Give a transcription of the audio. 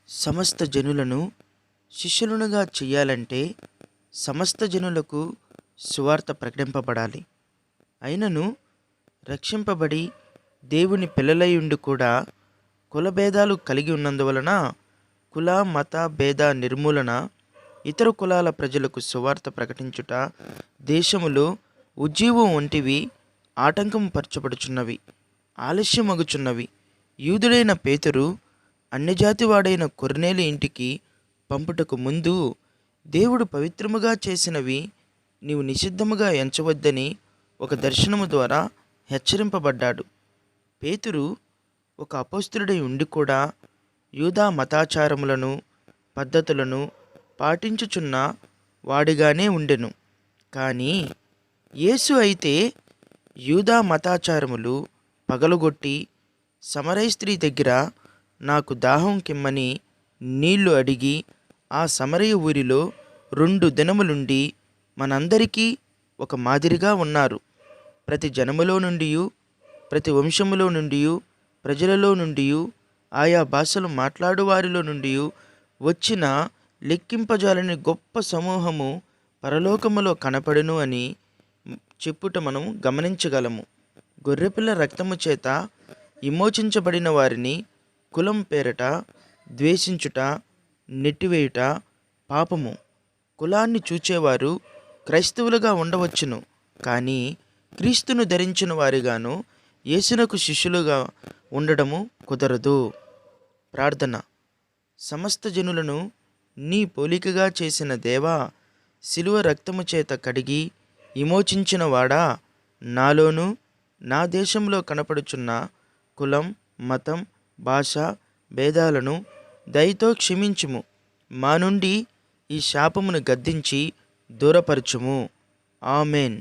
సమస్త జనులను శిష్యులనుగా చెయ్యాలంటే సమస్త జనులకు సువార్త ప్రకటింపబడాలి. అయినను రక్షింపబడి దేవుని పిల్లలయుండి కూడా కులభేదాలు కలిగి ఉన్నందువలన కుల మత భేద నిర్మూలన, ఇతర కులాల ప్రజలకు సువార్త ప్రకటించుట దేశములో ఉజ్జీవం వంటివి ఆటంకం పరచబడుచున్నవి, ఆలస్యమగుచున్నవి. యూదుడైన పేతురు అన్యజాతివాడైన కొర్నేలి ఇంటికి పంపుటకు ముందు దేవుడు పవిత్రముగా చేసినవి నీవు నిషిద్ధముగా ఎంచవద్దని ఒక దర్శనము ద్వారా హెచ్చరింపబడ్డాడు. పేతురు ఒక అపోస్తలుడై ఉండి కూడా యూదా మతాచారములను పద్ధతులను పాటించుచున్న వాడిగానే ఉండెను. కానీ యేసు అయితే యూదా మతాచారములు పగలగొట్టి సమరయ స్త్రీ దగ్గర నాకు దాహం కిమ్మని నీళ్లు అడిగి ఆ సమరయ ఊరిలో 2 దినములుండి మనందరికీ ఒక మాదిరిగా ఉన్నారు. ప్రతి జనములో నుండి, ప్రతి వంశములో నుండి, ప్రజలలో నుండి, ఆయా భాషలు మాట్లాడు వారిలో నుండి వచ్చిన లెక్కింపజాలని గొప్ప సమూహము పరలోకములో కనపడును అని చెప్పుట మనం గమనించగలము. గొర్రెపిల్ల రక్తము చేత విమోచించబడిన వారిని కులం పేరట ద్వేషించుట, నెట్టివేయుట పాపము. కులాన్ని చూచేవారు క్రైస్తవులుగా ఉండవచ్చును, కానీ క్రీస్తును ధరించిన వారిగాను యేసునకు శిష్యులుగా ఉండడము కుదరదు. ప్రార్థన. సమస్త జనులను నీ పోలికగా చేసిన దేవా, శిలువ రక్తము చేత కడిగి విమోచించిన వాడా, నాలోను నా దేశంలో కనపడుచున్న కులం, మతం, భాష భేదాలను దయతో క్షమించుము. మా నుండి ఈ శాపమును గద్దించి దూరపరచుము. ఆమెన్.